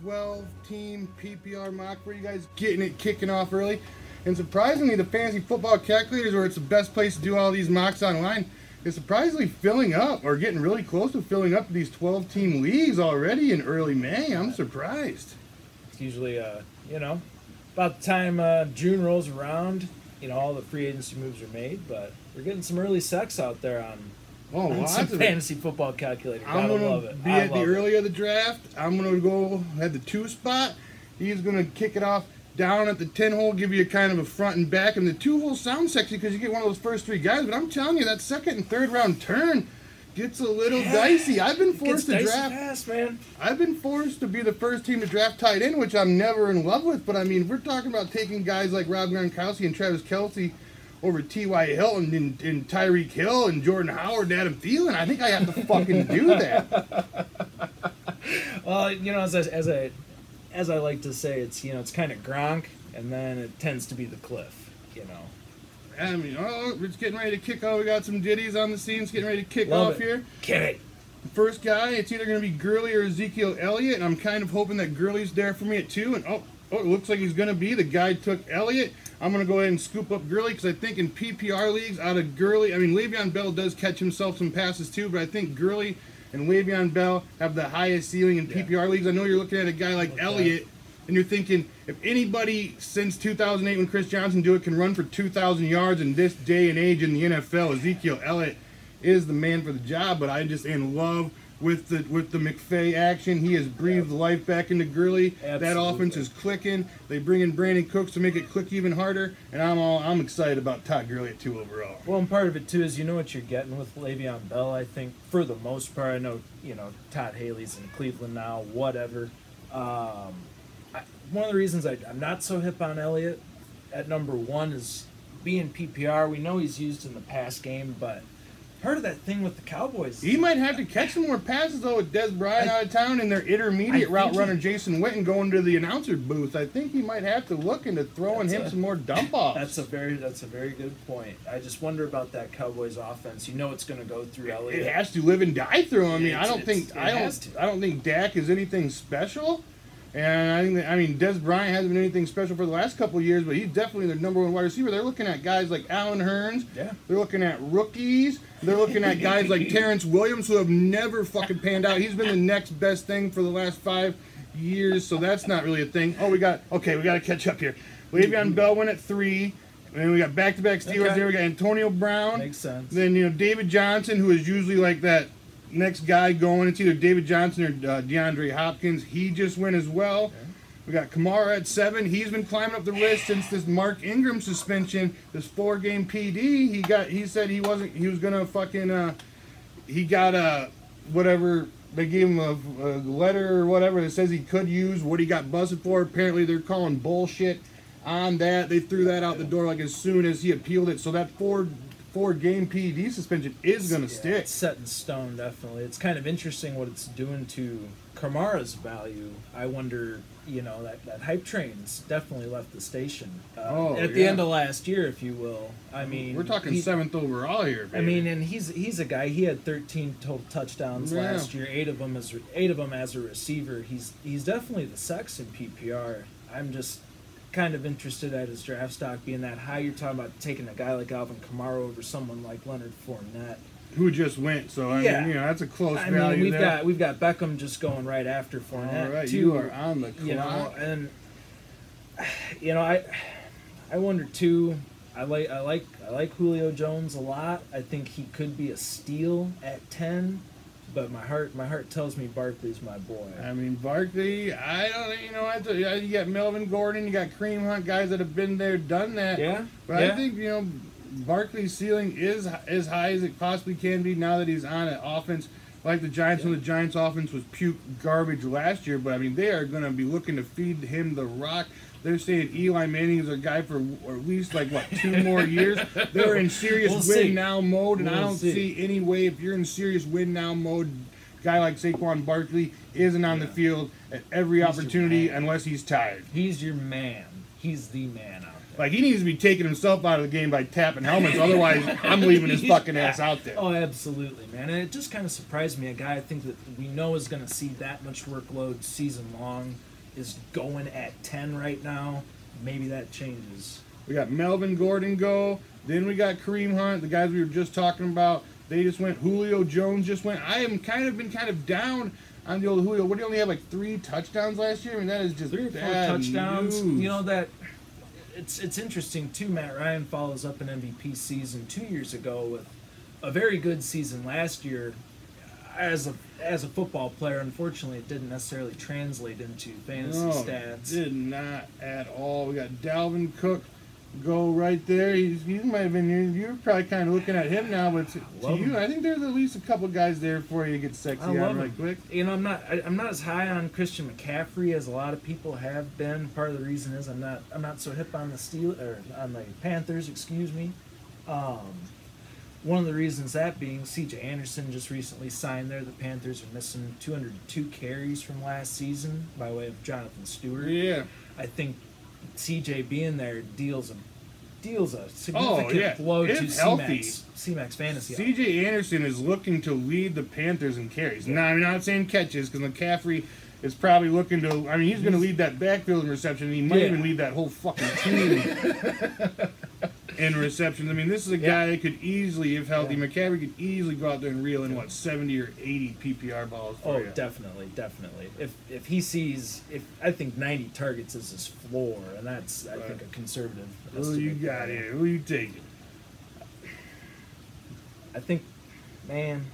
12-team PPR mock for you guys, getting it kicking off early. And surprisingly, the fantasy football calculators, where it's the best place to do all these mocks online, is surprisingly filling up, or getting really close to filling up these 12-team leagues already in early May. I'm surprised. It's usually, about the time June rolls around, all the free agency moves are made, but we're getting some early sex out there on some fantasy football calculator. I'm going to be at the early of the draft. I'm going to go at the 2 spot. He's going to kick it off down at the 10 hole, give you a kind of a front and back. And the 2 hole sounds sexy because you get one of those first 3 guys. But I'm telling you, that second and third round turn gets a little dicey. I've been forced to draft. Fast, man. I've been forced to be the first team to draft tight end, which I'm never in love with. But I mean, if we're talking about taking guys like Rob Gronkowski and Travis Kelce over T.Y. Hilton and Tyreek Hill and Jordan Howard and Adam Thielen, I think I have to fucking do that. Well, as I like to say, it's kind of Gronk, and then it tends to be the cliff, I mean, it's getting ready to kick off. We got some ditties on the scenes getting ready to kick off here. Kidding. First guy, it's either going to be Gurley or Ezekiel Elliott, and I'm kind of hoping that Gurley's there for me at 2. And it looks like he's going to be. The guy took Elliott. I'm going to go ahead and scoop up Gurley because I think in PPR leagues, out of Gurley, I mean, Le'Veon Bell does catch himself some passes too, but I think Gurley and Le'Veon Bell have the highest ceiling in PPR leagues. I know you're looking at a guy like Elliott, and you're thinking, if anybody since 2008 when Chris Johnson do it can run for 2,000 yards in this day and age in the NFL, Ezekiel Elliott is the man for the job. But I'm just in love with the McVay action. He has breathed life back into Gurley. Absolutely. That offense is clicking. They bring in Brandon Cooks to make it click even harder, and I'm excited about Todd Gurley at 2 overall. Well, and part of it too is what you're getting with Le'Veon Bell. I think for the most part, I know Todd Haley's in Cleveland now. Whatever. One of the reasons I'm not so hip on Elliott at number 1 is being PPR. We know he's used in the pass game, but part of that thing with the Cowboys, he might have to catch some more passes though with Des Bryant out of town and their intermediate route runner Jason Witten going to the announcer booth. I think he might have to look into throwing him some more dump offs. That's a very good point. I just wonder about that Cowboys offense. It's going to go through Elliott. It has to live and die through him. I mean, I don't think Dak is anything special. And I mean, Des Bryant hasn't been anything special for the last couple of years, but he's definitely their number 1 wide receiver. They're looking at guys like Allen Hurns. Yeah. They're looking at rookies. They're looking at guys like Terrence Williams, who have never fucking panned out. He's been the next best thing for the last 5 years, so that's not really a thing. We got to catch up here. Le'Veon Bell went at 3. And then we got back-to-back Steelers there. We got Antonio Brown. Makes sense. Then, David Johnson, who is usually like that next guy going. It's either David Johnson or DeAndre Hopkins. He just went as well. Okay. We got Kamara at 7. He's been climbing up the list since this Mark Ingram suspension, this 4-game PD. He said he was gonna fucking he got a whatever, they gave him a letter or whatever that says he could use what he got busted for. Apparently they're calling bullshit on that. They threw that out the door like as soon as he appealed it. So that 4-game PED suspension is going to stick. It's set in stone, definitely. It's kind of interesting what it's doing to Kamara's value. I wonder, that hype train's definitely left the station. At the end of last year, if you will. I mean, we're talking 7th overall here, baby. I mean, and he's a guy. He had 13 total touchdowns last year. 8 of them as a receiver. He's definitely the sex in PPR. I'm just kind of interested at his draft stock being that high. You're talking about taking a guy like Alvin Kamara over someone like Leonard Fournette, who just went. So I mean, that's a close value. We've got Beckham just going right after Fournette. All right, too, you are on the clock. And I wonder too. I like Julio Jones a lot. I think he could be a steal at 10. But my heart tells me Barkley's my boy. I mean, Barkley, I don't, you got Melvin Gordon, you got Kareem Hunt, guys that have been there, done that. Yeah. But I think, Barkley's ceiling is as high as it possibly can be now that he's on an offense like the Giants. When the Giants' offense was puke garbage last year, but I mean, they are going to be looking to feed him the rock. They're saying Eli Manning is a guy for at least 2 more years. They're in serious win-now mode, and I don't see any way, if you're in serious win-now mode, a guy like Saquon Barkley isn't on the field at every opportunity unless he's tired. He's your man. He's the man out Like, he needs to be taking himself out of the game by tapping helmets. Otherwise, I'm leaving his fucking ass out there. Oh, absolutely, man. And it just kind of surprised me. A guy I think that we know is going to see that much workload season long is going at 10 right now. Maybe that changes. We got Melvin Gordon go. Then we got Kareem Hunt, the guys we were just talking about. They just went. Julio Jones just went. I am been kind of down on the old Julio. What, did he only have like 3 touchdowns last year? I mean, that is just 3 or 4 bad touchdowns. news. You know that it's interesting too. Matt Ryan follows up an MVP season 2 years ago with a very good season last year. As a football player, unfortunately, it didn't necessarily translate into fantasy stats. Did not at all. We got Dalvin Cook go right there. He might have been. You're probably kind of looking at him now, but to you, I think there's at least a couple guys there for you to get sexy on right quick. You know, I'm not as high on Christian McCaffrey as a lot of people have been. Part of the reason is I'm not so hip on the Panthers. Excuse me. One of the reasons that being C.J. Anderson just recently signed there. The Panthers are missing 202 carries from last season by way of Jonathan Stewart. Yeah, I think C.J. being there deals a significant blow to C-Max fantasy. C.J. Anderson is looking to lead the Panthers in carries. Now, I'm not saying catches because McCaffrey is probably looking to. I mean, he's going to lead that backfield in reception. And he might even lead that whole fucking team in receptions. I mean, this is a guy that could easily, if healthy, McCaffrey could easily go out there and reel in 70 or 80 PPR balls for you. Definitely. If he sees, I think 90 targets is his floor, and that's I think a conservative. Who you got here? Who you taking? I think, man,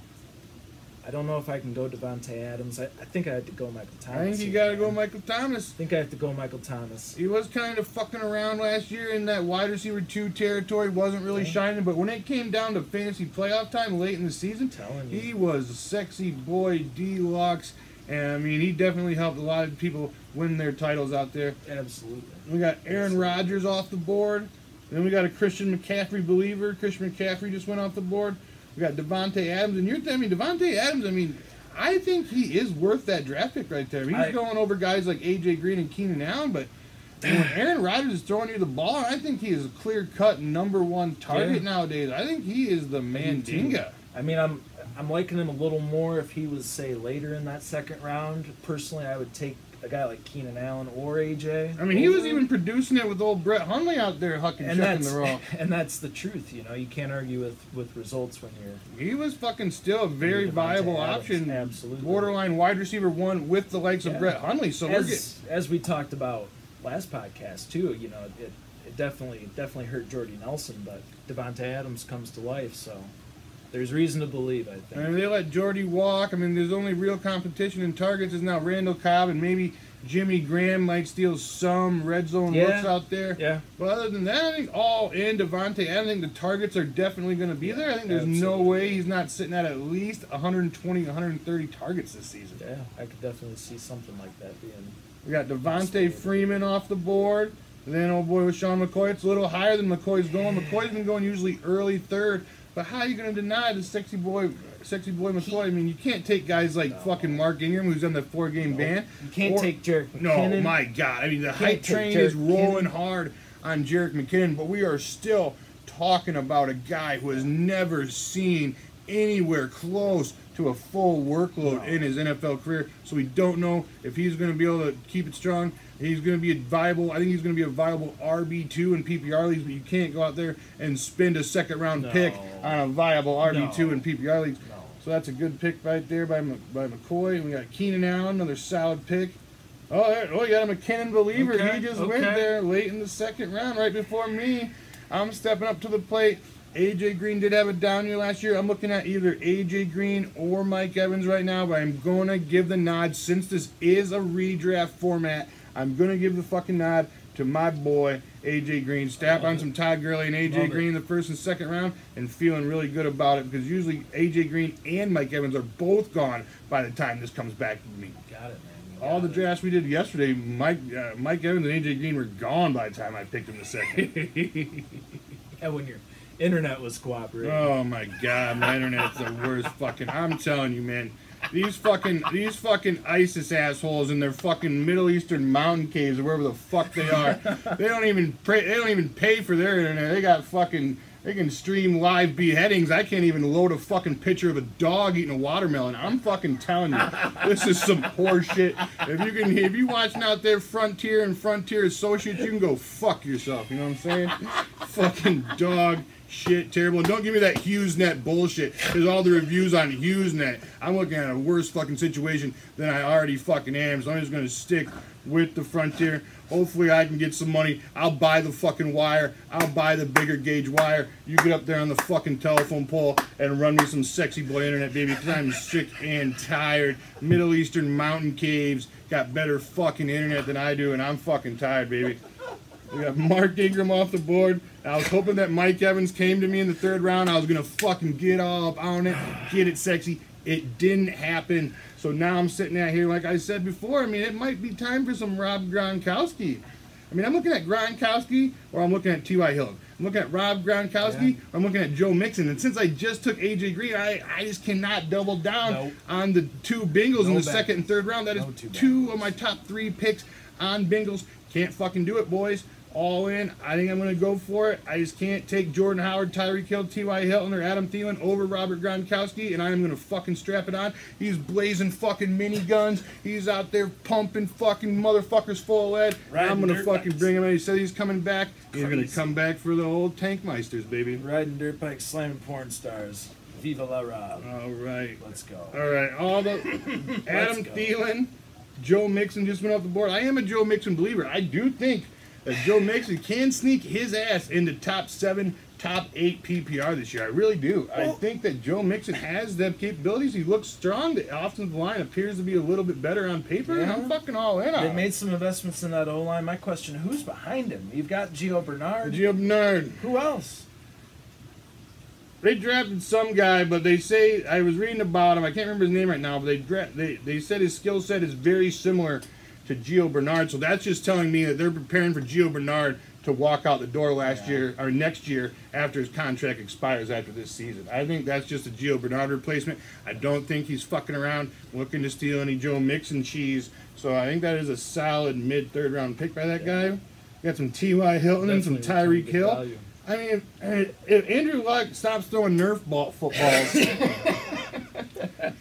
I don't know if I can go Devontae Adams. I think I have to go Michael Thomas. I think you got to go Michael Thomas. I think I have to go Michael Thomas. He was kind of fucking around last year in that wide receiver 2 territory. Wasn't really shining, but when it came down to fantasy playoff time late in the season, he was a sexy boy deluxe. And, I mean, he definitely helped a lot of people win their titles out there. Absolutely. We got Aaron Rodgers off the board. Then we got a Christian McCaffrey believer. Christian McCaffrey just went off the board. We got Devontae Adams, and Devontae Adams, I think he is worth that draft pick right there. He's going over guys like A.J. Green and Keenan Allen, but when Aaron Rodgers is throwing you the ball, I think he is a clear-cut #1 target nowadays. I think he is the Mandinga. I mean, I'm liking him a little more if he was, say, later in that second round. Personally, I would take a guy like Keenan Allen or AJ. I mean, he was even producing it with old Brett Hundley out there hucking chucking the roll. And that's the truth, you know. You can't argue with results when you're... He was fucking still a very viable option. Absolutely. Borderline wide receiver 1 with the likes of Brett Hundley. So as we talked about last podcast, too, you know, it definitely hurt Jordy Nelson, but Devontae Adams comes to life, so... There's reason to believe, I think. And they let Jordy walk. I mean, there's only real competition in targets is now Randall Cobb, and maybe Jimmy Graham might steal some red zone looks out there. Yeah. But other than that, I think all in Devontae, I think the targets are definitely going to be there. I think there's no way he's not sitting at least 120, 130 targets this season. Yeah, I could definitely see something like that being... We got Devontae Freeman off the board. And then old boy with Sean McCoy. It's a little higher than McCoy's going. McCoy's been going usually early third. But how are you going to deny the sexy boy McCoy? I mean, you can't take guys like fucking Mark Ingram, who's on the 4-game ban. You can't take Jerick McKinnon. No, my God. I mean, the hype train is rolling hard on Jerick McKinnon, but we are still talking about a guy who has never seen anywhere close to a full workload in his NFL career. So we don't know if he's going to be able to keep it strong. He's going to be I think he's going to be a viable RB2 in PPR leagues, but you can't go out there and spend a second-round pick on a viable RB2 in PPR leagues. No. So that's a good pick right there by McCoy. We got Keenan Allen, another solid pick. You got a McKinnon believer. He just went there late in the second round, right before me. I'm stepping up to the plate. A.J. Green did have a down year last year. I'm looking at either A.J. Green or Mike Evans right now, but I'm going to give the nod. Since this is a redraft format, I'm going to give the fucking nod to my boy, A.J. Green. Step on some Todd Gurley and A.J. Green in the first and second round and feeling really good about it because usually A.J. Green and Mike Evans are both gone by the time this comes back to me. Got it, man. All the drafts we did yesterday, Mike Evans and A.J. Green were gone by the time I picked them the second. And when your internet was cooperating. Oh, my God. My internet's the worst fucking... I'm telling you, man. these fucking ISIS assholes in their fucking Middle Eastern mountain caves or wherever the fuck they are. They don't even pay for their internet. They can stream live beheadings. I can't even load a fucking picture of a dog eating a watermelon. I'm fucking telling you, this is some poor shit. If you watching out there Frontier and Frontier Associates, you can go fuck yourself. You know what I'm saying? Fucking dog shit, terrible. And don't give me that HughesNet bullshit. There's all the reviews on HughesNet. I'm looking at a worse fucking situation than I already fucking am. So I'm just gonna stick with the Frontier. Hopefully I can get some money. I'll buy the fucking wire. I'll buy the bigger gauge wire. You get up there on the fucking telephone pole and run me some sexy boy internet, baby, because I'm sick and tired. Middle Eastern mountain caves got better fucking internet than I do, and I'm fucking tired, baby. We got Mark Ingram off the board. I was hoping that Mike Evans came to me in the 3rd round. I was going to fucking get all up on it, get it sexy. It didn't happen. So now I'm sitting out here, like I said before, I mean, it might be time for some Rob Gronkowski. I mean, I'm looking at Gronkowski or I'm looking at T.Y. Hilton. I'm looking at Rob Gronkowski or I'm looking at Joe Mixon. And since I just took A.J. Green, I just cannot double down on the 2 Bengals in the 2nd and 3rd round. That is 2 of my top 3 picks on Bengals. Can't fucking do it, boys. All in. I think I'm going to go for it. I just can't take Jordan Howard, Tyreek Hill, T.Y. Hilton, or Adam Thielen over Robert Gronkowski, and I am going to fucking strap it on. He's blazing fucking miniguns. He's out there pumping fucking motherfuckers full of lead. I'm going to fucking bring him in. He said he's coming back. He's going to come back for the old Tankmeisters, baby. Riding dirt bikes, slamming porn stars. Viva la Rob. All right. Let's go. All right. All the Adam Thielen, Joe Mixon just went off the board. I am a Joe Mixon believer. I do think that Joe Mixon can sneak his ass into top 7, top 8 PPR this year. I really do. I think that Joe Mixon has the capabilities. He looks strong. The offensive line appears to be a little bit better on paper. Yeah. I'm fucking all in on it. They made some investments in that O-line. My question, who's behind him? You've got Gio Bernard. Gio Bernard. Who else? They drafted some guy, but they say, I was reading about him, I can't remember his name right now, but they said his skill set is very similar to Gio Bernard, so that's just telling me that they're preparing for Gio Bernard to walk out the door next year after his contract expires after this season. I think that's just a Gio Bernard replacement. I don't think he's fucking around looking to steal any Joe Mixon cheese, so I think that is a solid mid-3rd round pick by that guy. Got some T.Y. Hilton and some Tyreek Hill. Value. I mean, if Andrew Luck stops throwing Nerf footballs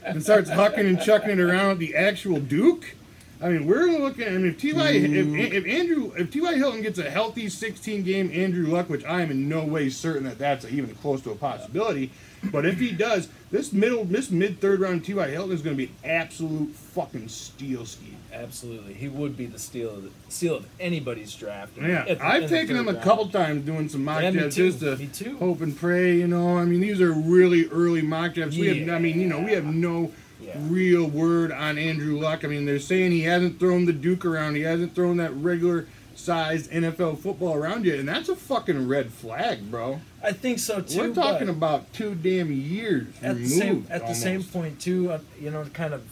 and starts hucking and chucking it around with the actual Duke, I mean, we're looking. I mean, if T.Y. Hilton gets a healthy 16-game Andrew Luck, which I am in no way certain that that's even close to a possibility, but if he does, this mid-3rd round T.Y. Hilton is going to be an absolute fucking steal scheme. Absolutely, he would be the steal of anybody's draft. Yeah, I've taken him a couple times doing some mock drafts just to hope and pray. You know, I mean, these are really early mock drafts. We have no real word on Andrew Luck. I mean, they're saying he hasn't thrown the Duke around. He hasn't thrown that regular-sized NFL football around yet, and that's a fucking red flag, bro. I think so, too. We're talking about 2 damn years removed. At the same point, too, kind of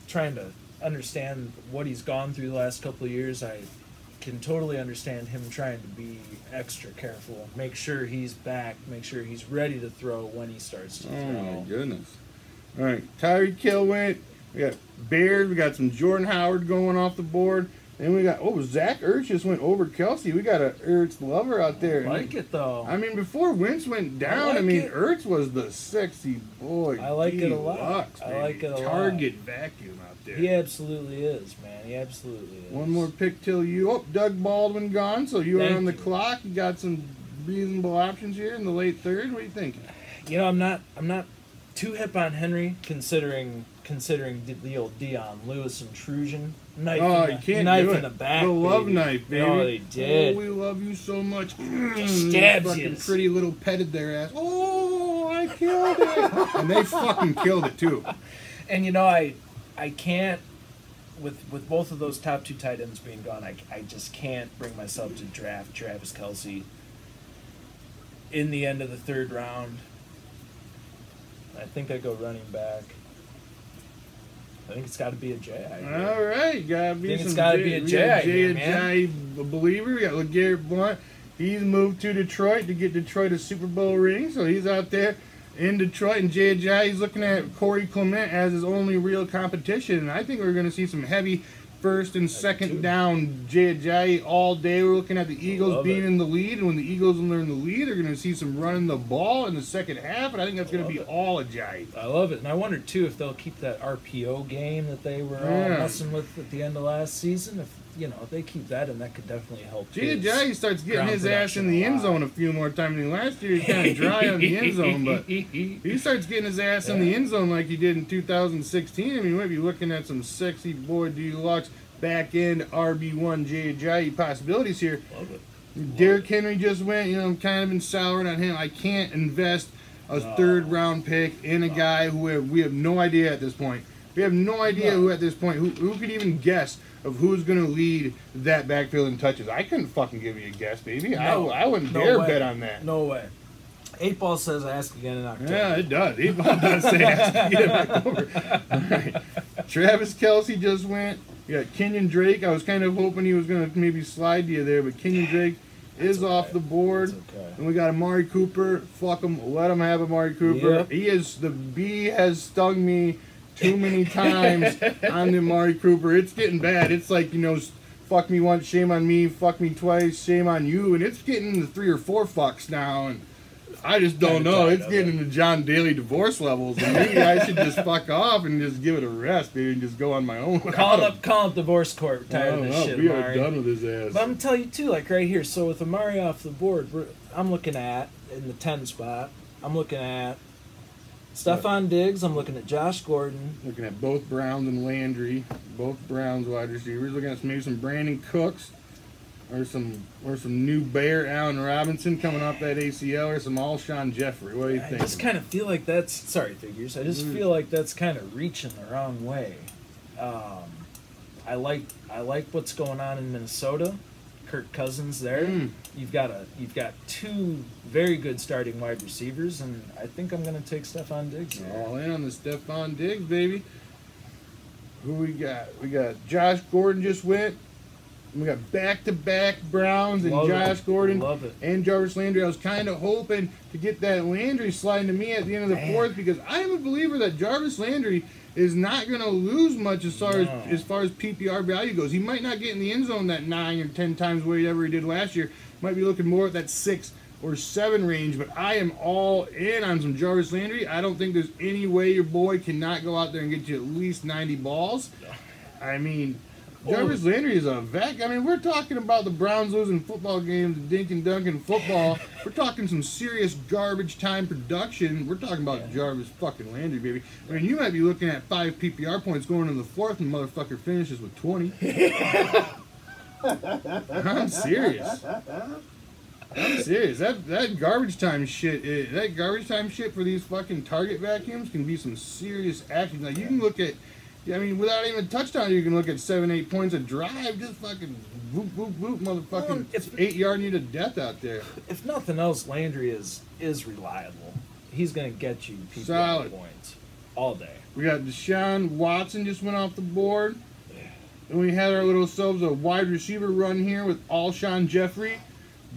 trying to understand what he's gone through the last couple of years, I can totally understand him trying to be extra careful. Make sure he's back. Make sure he's ready to throw when he starts to throw. Oh, my goodness. All right, Tyreek Hill went. We got Bears. We got some Jordan Howard going off the board. Then we got, Zach Ertz just went over Kelsey. We got a Ertz lover out there. I like it, though. I mean, before Wentz went down, Ertz was the sexy boy. I like it a lot. I like it a lot. Target vacuum out there. He absolutely is, man. He absolutely is. One more pick till you. Oh, Doug Baldwin gone, so you are on the clock. You got some reasonable options here in the late 3rd. What are you thinking? I'm not too hip on Henry, considering the old Dion Lewis intrusion. Knife in the back. The love knife, baby. Oh, they did. Oh, we love you so much. Stabs fucking pretty little petted their ass. Oh, I killed it. And they fucking killed it, too. And, I can't, with both of those top 2 tight ends being gone, I just can't bring myself to draft Travis Kelce in the end of the 3rd round. I think I go running back. I think it's got to be a J. All right, gotta be it's got to be a J. A believer. We got LeGarrette Blount. He's moved to Detroit to get Detroit a Super Bowl ring, so he's out there in Detroit, and Jay Ajayi, he's looking at Corey Clement as his only real competition. And I think we're going to see some heavy first and second down Jay Ajayi all day. We're looking at the Eagles being in the lead, and when the Eagles are in the lead, they're going to see some running the ball in the second half, and I think that's going to be all Ajayi. I love it, and I wonder too if they'll keep that RPO game that they were all messing with at the end of last season. If they keep that, and that could definitely help. Jay Ajayi starts getting his ass in the end zone a few more times than last year. He's kind of dry on the end zone, but he starts getting his ass in the end zone like he did in 2016. I mean, we might be looking at some sexy boy deluxe back end RB1 Jay Ajayi possibilities here. Love it. Derrick Henry just went. I'm kind of been soured on him. I can't invest a third-round pick in a guy who we have no idea at this point. We have no idea who at this point, who could even guess of who's going to lead that backfield in touches. I couldn't fucking give you a guess, baby. I wouldn't dare bet on that. No way. 8 Ball says ask again in October. Yeah, it does. 8 Ball does say ask again in October. All right. Travis Kelce just went. We got Kenyon Drake. I was kind of hoping he was going to maybe slide to you there, but Kenyon Drake is off the board. Okay. And we got Amari Cooper. Fuck him. Let him have Amari Cooper. Yep. The bee has stung me too many times on the Amari Cooper. It's getting bad. It's like, fuck me once, shame on me. Fuck me twice, shame on you. And it's getting into 3 or 4 fucks now. And I just don't know. It's getting into John Daly divorce levels. And maybe I should just fuck off and just give it a rest, baby, and just go on my own. Call up divorce court. Tired of this shit, we Amari. are done with his ass. But I'm going to tell you, too, like right here. So with Amari off the board, I'm looking at, in the 10 spot, I'm looking at Stephon Diggs. I'm looking at Josh Gordon. Looking at both Browns and Landry. Both Browns wide receivers. Looking at maybe some Brandon Cooks. Or some new Bear Allen Robinson coming off that ACL, or some Alshon Jeffrey. What do you think? I just kind of feel like that's figures. I just feel like that's kind of reaching the wrong way. I like what's going on in Minnesota. Kirk Cousins there. You've got 2 very good starting wide receivers, and I think I'm going to take Stephon Diggs here. All in on the Stephon Diggs, baby. Who we got? We got Josh Gordon just went. We got back-to-back Browns and Josh Gordon and Jarvis Landry. I was kind of hoping to get that Landry sliding to me at the end of the 4th, because I am a believer that Jarvis Landry is not going to lose much as far as PPR value goes. He might not get in the end zone that 9 or 10 times whatever he did last year. Might be looking more at that 6 or 7 range, but I am all in on some Jarvis Landry. I don't think there's any way your boy cannot go out there and get you at least 90 balls. I mean, Jarvis Landry is a vet. I mean, we're talking about the Browns losing football games, dink and dunk in football. We're talking some serious garbage time production. We're talking about Jarvis fucking Landry, baby. I mean, you might be looking at 5 PPR points going into the 4th, and the motherfucker finishes with 20. I'm serious. That garbage time shit. That garbage time shit for these fucking target vacuums can be some serious action. Like, you can look at. I mean, without even a touchdown, you can look at 7, 8 points a drive. Just fucking whoop, whoop, whoop, motherfucking 8-yard you to death out there. If nothing else, Landry is reliable. He's going to get you PPR points all day. We got Deshaun Watson just went off the board. And we had our little selves a wide receiver run here with Alshon Jeffrey.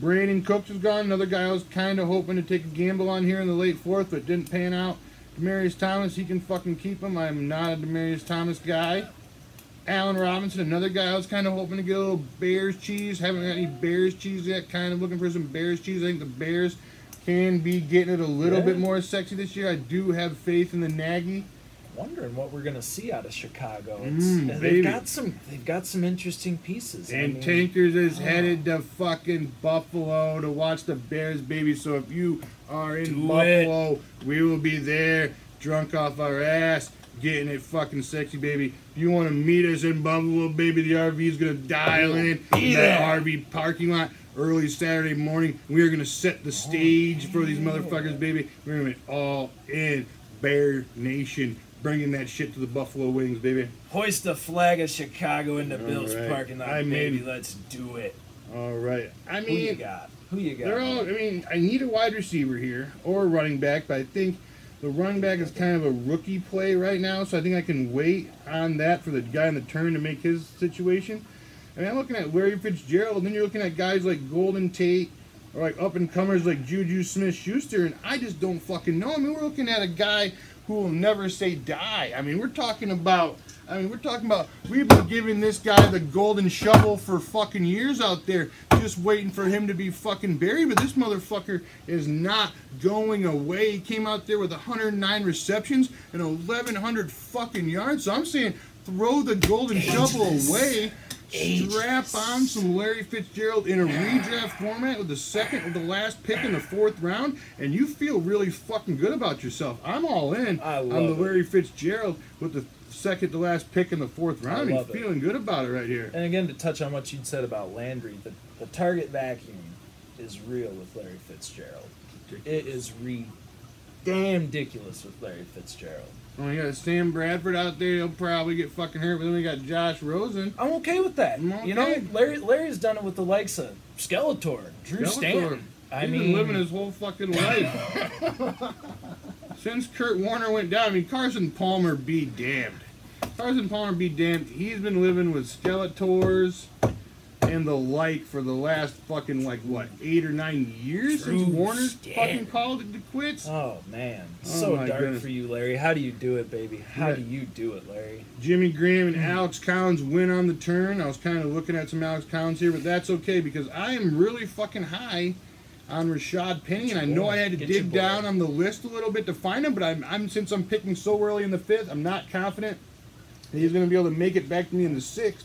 Brandon Cooks is gone. Another guy I was kind of hoping to take a gamble on here in the late 4th, but didn't pan out. Demaryius Thomas, he can fucking keep him. I'm not a Demaryius Thomas guy. Allen Robinson, another guy I was kind of hoping to get a little Bears cheese. Haven't got any Bears cheese yet. Kind of looking for some Bears cheese. I think the Bears can be getting it a little bit more sexy this year. I do have faith in the Nagy. Wondering what we're gonna see out of Chicago. They've got some interesting pieces. And Tankers is headed to fucking Buffalo to watch the Bears, baby. So if you are in Buffalo, we will be there, drunk off our ass, getting it fucking sexy, baby. If you want to meet us in Buffalo, baby, the RV is gonna dial in the RV parking lot early Saturday morning. We are gonna set the stage for these motherfuckers, baby. We're gonna be all in Bear Nation. Bringing that shit to the Buffalo Wings, baby. Hoist the flag of Chicago in the Bills parking lot, baby. Let's do it. All right. I mean, Who you got? They're all. I mean, I need a wide receiver here or a running back, but I think the running back is kind of a rookie play right now, so I think I can wait on that for the guy in the turn to make his situation. I mean, I'm looking at Larry Fitzgerald, and then you're looking at guys like Golden Tate, or like up-and-comers like Juju Smith-Schuster, and I just don't fucking know. I mean, we're looking at a guy who will never say die. I mean, we're talking about, we've been giving this guy the golden shovel for fucking years out there, just waiting for him to be fucking buried, but this motherfucker is not going away. He came out there with 109 receptions and 1,100 fucking yards, so I'm saying throw the golden shovel away. Strap on some Larry Fitzgerald in a redraft format with the second or the last pick in the 4th round, and you feel really fucking good about yourself. I'm all in on the Larry Fitzgerald with the second to last pick in the 4th round. He's feeling good about it right here. And again, to touch on what you'd said about Landry, the target vacuum is real with Larry Fitzgerald. It is damn ridiculous with Larry Fitzgerald. Oh, you got Sam Bradford out there. He'll probably get fucking hurt. But then we got Josh Rosen. I'm okay with that. Okay. You know, Larry's done it with the likes of Skeletor, Drew Stanton. He's been living his whole fucking life. Since Kurt Warner went down, I mean, Carson Palmer be damned. Carson Palmer be damned. He's been living with Skeletors and the like for the last fucking, like, what, 8 or 9 years since Warner's fucking called it to quits? Oh, man. So dark goodness. for you, Larry. How do you do it, baby? How do you do it, Larry? Jimmy Graham and Alex Collins win on the turn. I was kind of looking at some Alex Collins here, but that's okay because I am really fucking high on Rashad Penny, and I know I had to dig down on the list a little bit to find him, but I'm since I'm picking so early in the 5th, I'm not confident that he's going to be able to make it back to me in the 6th.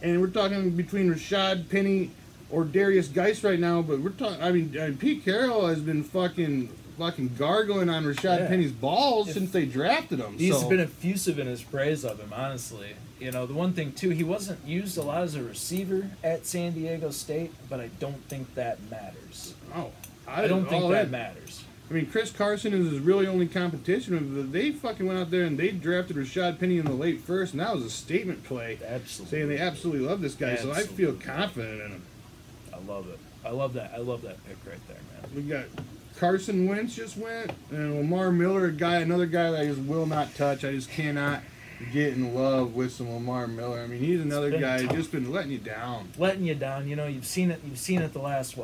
And we're talking between Rashad Penny or Darius Geis right now, but we're talking. I mean, Pete Carroll has been fucking gargling on Rashad Penny's balls since they drafted him. He's been effusive in his praise of him, honestly. You know, the one thing too, he wasn't used a lot as a receiver at San Diego State, but I don't think that matters. Oh, I don't think that matters. I mean, Chris Carson is his really only competition. They fucking went out there and they drafted Rashad Penny in the late 1st, and that was a statement play. Absolutely. Saying they absolutely love this guy, so I feel confident in him. I love it. I love that pick right there, man. We got Carson Wentz just went, and Lamar Miller, another guy that I just will not touch. I just cannot get in love with some Lamar Miller. I mean, he's another guy who's just been letting you down. Letting you down. You know, you've seen it the last,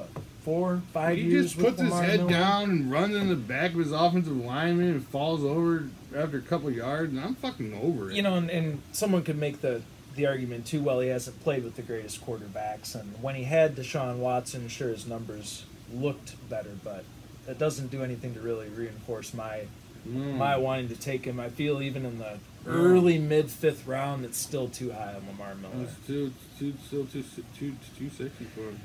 4, 5 years. He just puts his head Miller down and runs in the back of his offensive lineman and falls over after a couple of yards, and I'm fucking over it. You know, and someone could make the argument too, well, he hasn't played with the greatest quarterbacks, and when he had Deshaun Watson, sure, his numbers looked better, but that doesn't do anything to really reinforce my wanting to take him. I feel even in the early mid-5th round, it's still too high on Lamar Miller. It's still too sexy for him.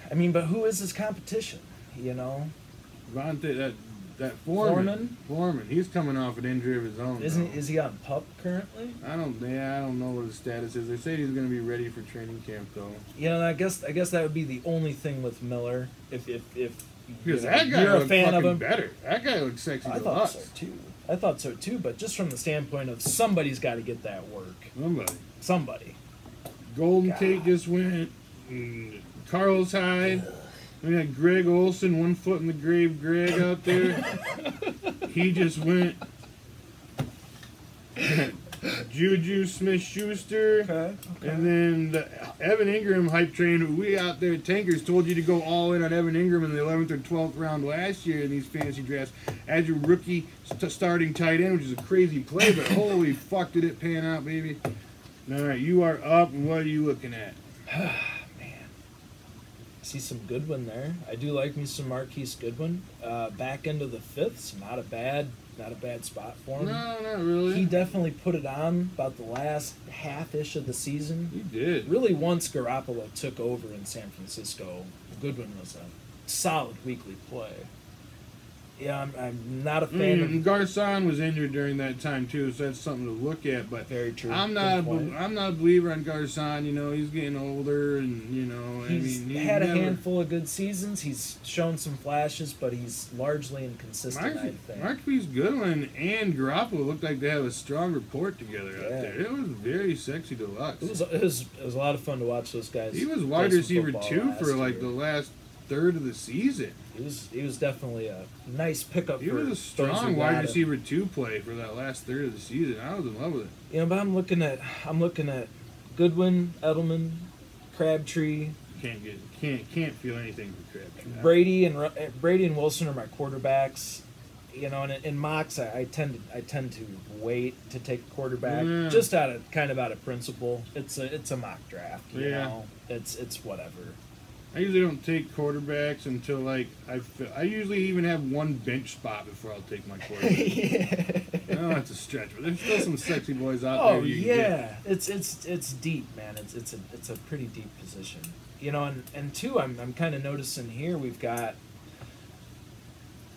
I mean, but who is his competition? You know, Vontae, that Foreman. He's coming off an injury of his own. Is he on PUP currently? I don't know what his status is. They say he's going to be ready for training camp though. You know, I guess that would be the only thing with Miller. If because that guy you're a looks fan of fucking him, better. That guy looks sexy. I thought so too. But just from the standpoint of somebody's got to get that work. Somebody. Golden Tate just went. Carlos Hyde. We got Greg Olson, 1 foot in the grave. Greg out there. He just went. Juju Smith-Schuster. Okay. And then the Evan Ingram hype train. We out there at Tankers told you to go all in on Evan Ingram in the 11th or 12th round last year in these fantasy drafts as your rookie starting tight end, which is a crazy play, but holy fuck did it pan out, baby. All right, you are up. What are you looking at? See some Goodwin there. I do like me some Marquise Goodwin. Back into the 5th, not a bad spot for him. No, not really. He definitely put it on about the last half-ish of the season. He did. Really, once Garoppolo took over in San Francisco, Goodwin was a solid weekly play. Yeah, I'm not a fan of... Garcon was injured during that time too, so that's something to look at. But very true. I'm not a believer on Garcon. You know, he's getting older, and you know, he's had a handful of good seasons. He's shown some flashes, but he's largely inconsistent. I think Marquise Goodwin and Garoppolo looked like they have a strong rapport together out there. It was very sexy deluxe. It was a lot of fun to watch those guys. He was wide receiver 2 for like the last third of the season. He was definitely a nice pickup. He was a strong wide receiver 2 play for that last third of the season. I was in love with it. You know, but I'm looking at Goodwin, Edelman, Crabtree, can't feel anything for Crabtree. Brady and Wilson are my quarterbacks. You know, and in mocks, I tend to wait to take a quarterback just out of principle. It's a mock draft. You know, it's whatever. I usually don't take quarterbacks until like I usually even have one bench spot before I'll take my quarterback. I know that's a stretch, but there's still some sexy boys out there. Oh yeah, it's deep, man. It's a pretty deep position. You know, and two, I'm kind of noticing here we've got.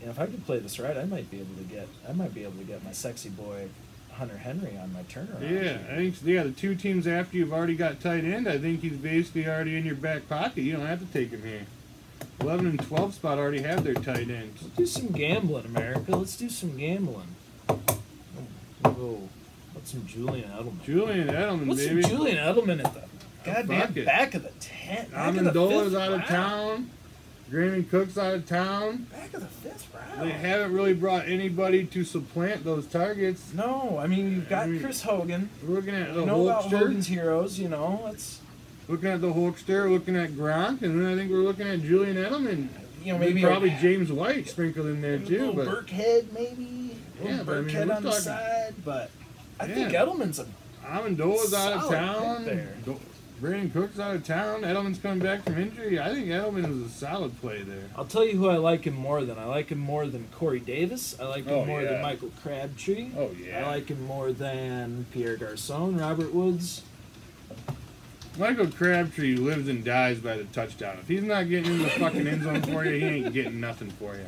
You know, if I could play this right, I might be able to get my sexy boy Hunter Henry on my turnaround. Yeah, I think the two teams after you've already got tight end, I think he's basically already in your back pocket. You don't have to take him here. 11 and 12 spot already have their tight ends. Let's do some gambling, America. Let's do some gambling. What's some Julian Edelman? Julian Edelman, What's baby. Some Julian Edelman at the goddamn back of the tent. Amendola's out of town. Graham Cook's out of town. Back of the fifth round. They haven't really brought anybody to supplant those targets. No, I mean you've got Chris Hogan. We're looking at the about Hulkster. Hogan's heroes, you know. It's looking at the Hulkster, looking at Gronk, and then I think we're looking at Julian Edelman. You know, maybe probably James White sprinkled in there too. A little Burkhead, maybe. Burkhead on the side, but I think Edelman's a Amendola's out of town. There. Brandon Cook's out of town. Edelman's coming back from injury. I think Edelman is a solid play there. I'll tell you who I like him more than. I like him more than Corey Davis. I like him more than Michael Crabtree. Oh, yeah. I like him more than Pierre Garçon, Robert Woods. Michael Crabtree lives and dies by the touchdown. If he's not getting in the fucking end zone for you, he ain't getting nothing for you.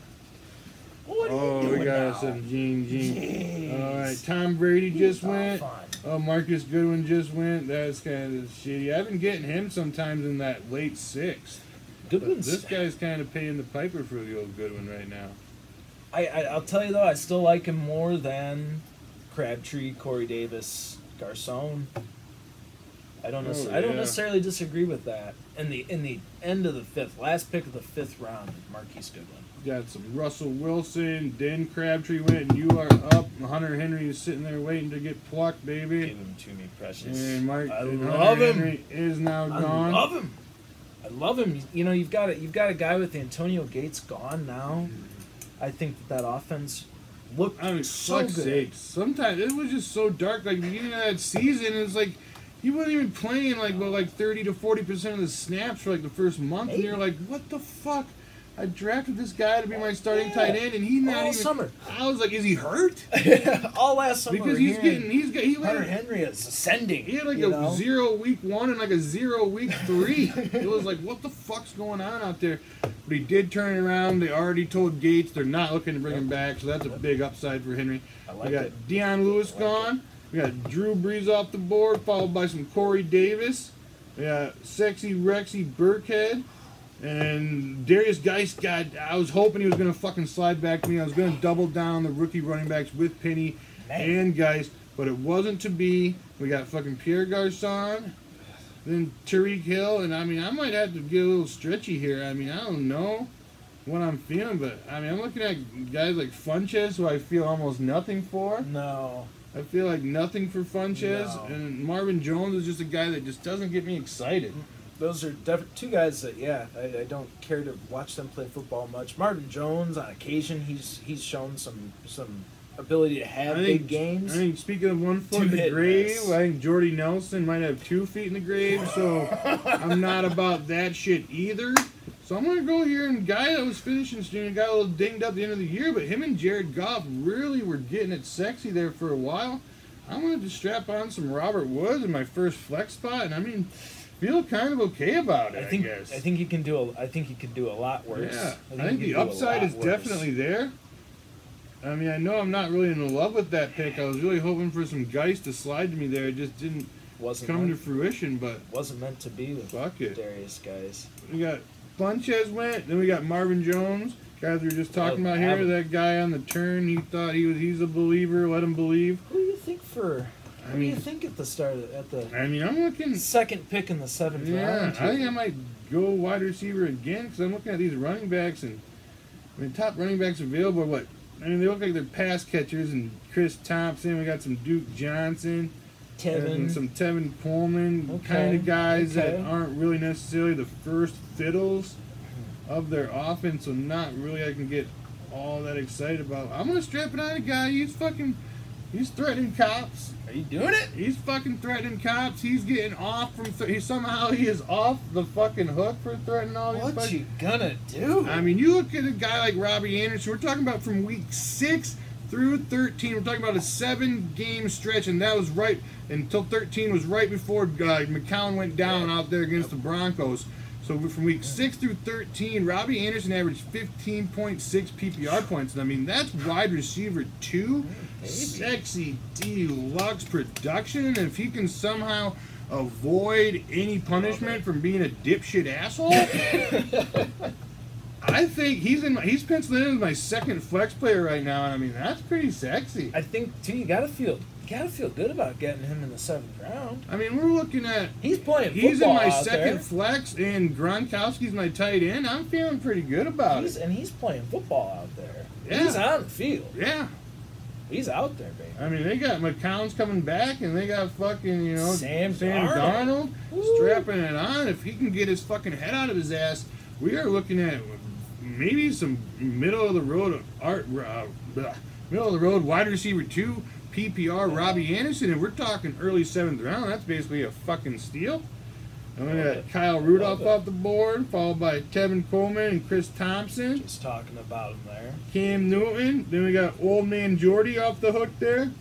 What are you doing we got now? some Gene. All right, Tom Brady just went. Oh, Marcus Goodwin just went. That's kind of shitty. I've been getting him sometimes in that late sixth. This guy's kind of paying the piper for the old Goodwin right now. I'll tell you though, I still like him more than Crabtree, Corey Davis, Garçon. I don't necessarily disagree with that. In the end of the fifth, last pick of the fifth round, Marquise Goodwin. Got some Russell Wilson, then Crabtree went, and you are up. Hunter Henry is sitting there waiting to get plucked, baby. Give him to me, precious. And Hunter Henry is now gone. I love him. You know, you've got a guy with Antonio Gates gone now. I think that offense looked so good. Sake. Sometimes it was just so dark. Like the beginning of that season, it was like he wasn't even playing like 30 to 40% of the snaps for like the first month, and you're like, what the fuck? I drafted this guy to be my starting tight end, and he's not even. Summer. I was like, is he hurt? All last summer. Because Hunter Henry is ascending. He had like a 0 week 1 and like a 0 week 3. It was like, what the fuck's going on out there? But he did turn it around. They already told Gates they're not looking to bring him back, so that's a big upside for Henry. We got Deion Lewis gone. We got Drew Brees off the board, followed by some Corey Davis. We got sexy Rexy Burkhead. And Darius Geist I was hoping he was going to fucking slide back to me. I was going to double down the rookie running backs with Penny and Geist, but it wasn't to be. We got fucking Pierre Garçon, then Tyreek Hill, and I mean, I might have to get a little stretchy here. I mean, I don't know what I'm feeling, but I mean, I'm looking at guys like Funches, who I feel almost nothing for. No. I feel like nothing for Funches, and Marvin Jones is just a guy that just doesn't get me excited. Those are two guys that, I don't care to watch them play football much. Marvin Jones, on occasion, he's shown some ability to have big games. I think, speaking of 1 foot in the grave, I think Jordy Nelson might have 2 feet in the grave, so I'm not about that shit either. So I'm going to go here, and guy that was finishing stream got a little dinged up at the end of the year, but him and Jared Goff really were getting it sexy there for a while. I'm going to just strap on some Robert Woods in my first flex spot, and I mean, feel kind of okay about it, I guess. I think he can do a lot worse. Yeah, I think the upside is definitely there. I mean, I know I'm not really in love with that pick. I was really hoping for some Geist to slide to me there. It just didn't come to fruition, but wasn't meant to be with Darius guys. We got Funches went, then we got Marvin Jones. Guys we were just talking about here, that guy on the turn, he thought he's a believer, let him believe. Who do you think What do you think at the start I'm looking second pick in the 7th round? Yeah, I think I might go wide receiver again because I'm looking at these running backs, and top running backs available are they look like they're pass catchers, and Chris Thompson, we got some Duke Johnson, Tevin. Some Tevin Coleman kind of guys that aren't really necessarily the first fiddles of their offense, so not really I can get all that excited about. I'm going to strap it on a guy. He's threatening cops. Are you doing it? He's fucking threatening cops. He's getting off from. Somehow he is off the fucking hook for threatening all these. What you gonna do? I mean, you look at a guy like Robbie Anderson. We're talking about from week 6 through 13. We're talking about a 7-game stretch, and that was right until 13 was right before McCown went down out there against the Broncos. So from week 6 through 13, Robbie Anderson averaged 15.6 PPR points. And I mean, that's wide receiver 2. Sexy deluxe production. And if he can somehow avoid any punishment from being a dipshit asshole, I think he's penciled in as my second flex player right now. And I mean, that's pretty sexy. I think, too, you gotta feel good about getting him in the 7th round. I mean, we're looking at... He's playing football. He's in my second flex, and Gronkowski's my tight end. I'm feeling pretty good about it. And he's playing football out there. Yeah. He's on the field. Yeah. He's out there, baby. I mean, they got McCown's coming back, and they got fucking, Sam Darnold strapping it on. If he can get his fucking head out of his ass, we are looking at maybe some middle of the road wide receiver 2 PPR Robbie Anderson, and we're talking early 7th round. That's basically a fucking steal. And we got Kyle Rudolph off the board, followed by Tevin Coleman and Chris Thompson. Just talking about him there. Cam Newton. Then we got Old Man Jordy off the hook there.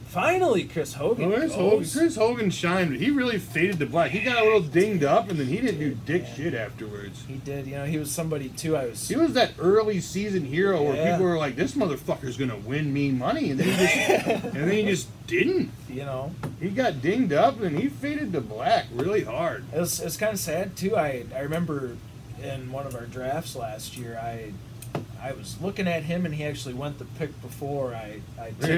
Finally, Chris Hogan. Chris Hogan shined. He really faded to black. He got a little dinged up, and then he didn't do dick shit afterwards. He did. He was somebody, too. He was that early season hero where people were like, this motherfucker's going to win me money. And then he just didn't. He got dinged up, and he faded to black really hard. It was kind of sad, too. I remember in one of our drafts last year, I was looking at him, and he actually went the pick before I took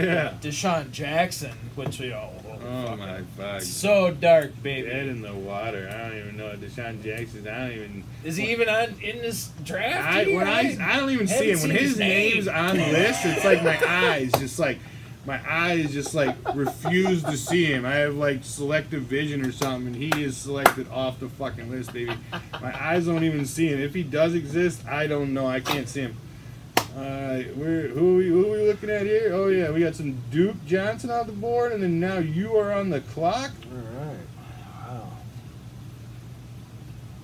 Deshaun Jackson, which my fuck, so dark, baby. Dead in the water. I don't even know Deshaun Jackson. Is he even in this draft? I don't even see him when his name's on the list. It's like my eyes just refuse to see him. I have like selective vision or something, and he is selected off the fucking list, baby. My eyes don't even see him. If he does exist, I don't know. I can't see him. Who are we looking at here? Oh yeah, we got some Duke Johnson on the board, and then now you are on the clock. All right. Wow.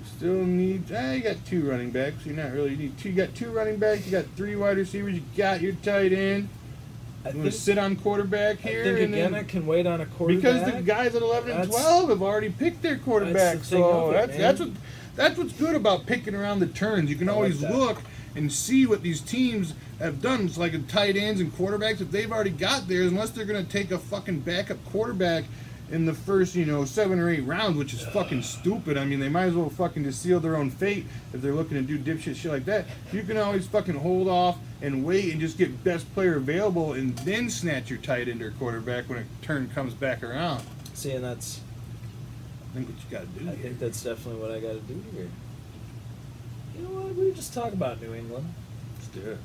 Still need. You got 2 running backs. You not really need 2. You got 2 running backs. You got 3 wide receivers. You got your tight end. You want to sit on quarterback here? I think again I can wait on a quarterback. Because the guys at 11 and 12 have already picked their quarterback. So that's what's good about picking around the turns. You can always look and see what these teams have done. It's like tight ends and quarterbacks. If they've already got theirs, unless they're going to take a fucking backup quarterback in the first, 7 or 8 rounds, which is fucking stupid. I mean, they might as well fucking just seal their own fate if they're looking to do dipshit shit like that. You can always fucking hold off and wait and just get best player available and then snatch your tight end or quarterback when a turn comes back around. See, and that's... I think what you got to do. I think that's definitely what I got to do here. You know what? We just talk about New England. Let's do it.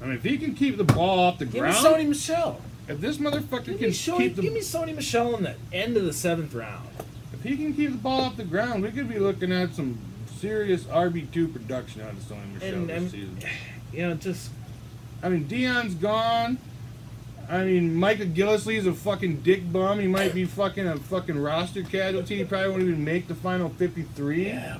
I mean, if he can keep the ball off the ground... Give me Sony Michel. If this motherfucker give me Sony Michel in the end of the 7th round. If he can keep the ball off the ground, we could be looking at some serious RB2 production out of Sony Michel this season. I mean, Dion's gone. I mean, Micah Gillislee's a fucking dick bum. He might be fucking a fucking roster casualty. He probably won't even make the final 53. Yeah,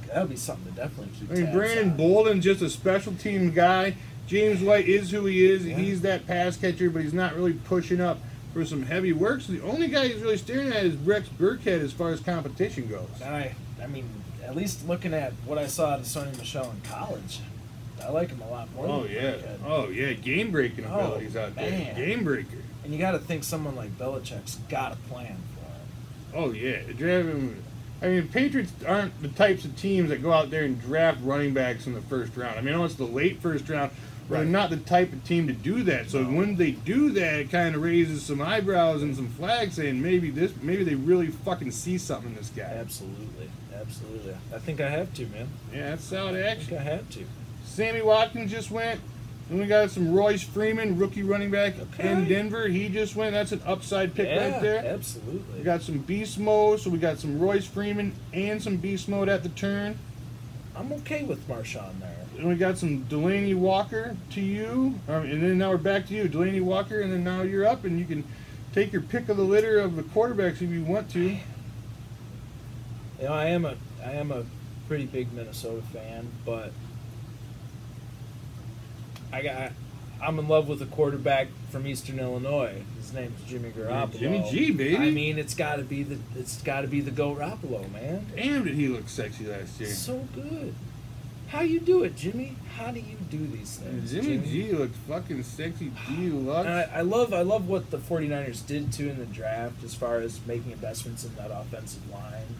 that would be something to definitely keep tabs on. Brandon Bolden's just a special team guy. James White is who he is. Yeah. He's that pass catcher, but he's not really pushing up for some heavy work. So the only guy he's really staring at is Rex Burkhead as far as competition goes. I mean, at least looking at what I saw out of Sony Michel in college, I like him a lot more. Oh yeah, game breaking abilities out there. Game breaker. And you got to think someone like Belichick's got a plan for him. Oh yeah, I mean, Patriots aren't the types of teams that go out there and draft running backs in the first round. I mean, I know it's the late first round, but they're not the type of team to do that. So when they do that, it kind of raises some eyebrows and some flags, saying maybe they really fucking see something in this guy. Absolutely. I think I have to, man. Yeah, that's solid action. I think I have to. Sammy Watkins just went. Then we got some Royce Freeman, rookie running back in Denver. He just went. That's an upside pick right there. Absolutely. We got some beast mode. So we got some Royce Freeman and some beast mode at the turn. I'm okay with Marshawn there. And we got some Delaney Walker to you. And then now we're back to you, Delaney Walker. And then now you're up, and you can take your pick of the litter of the quarterbacks if you want to. You know, I am a pretty big Minnesota fan, but I'm in love with a quarterback from Eastern Illinois. His name's Jimmy Garoppolo. Jimmy G, baby. I mean, it's got to be the Garoppolo, man. Damn, did he look sexy last year? So good. How you do it, Jimmy? How do you do these things? Jimmy G looks fucking sexy deluxe. I love what the 49ers did too in the draft as far as making investments in that offensive line.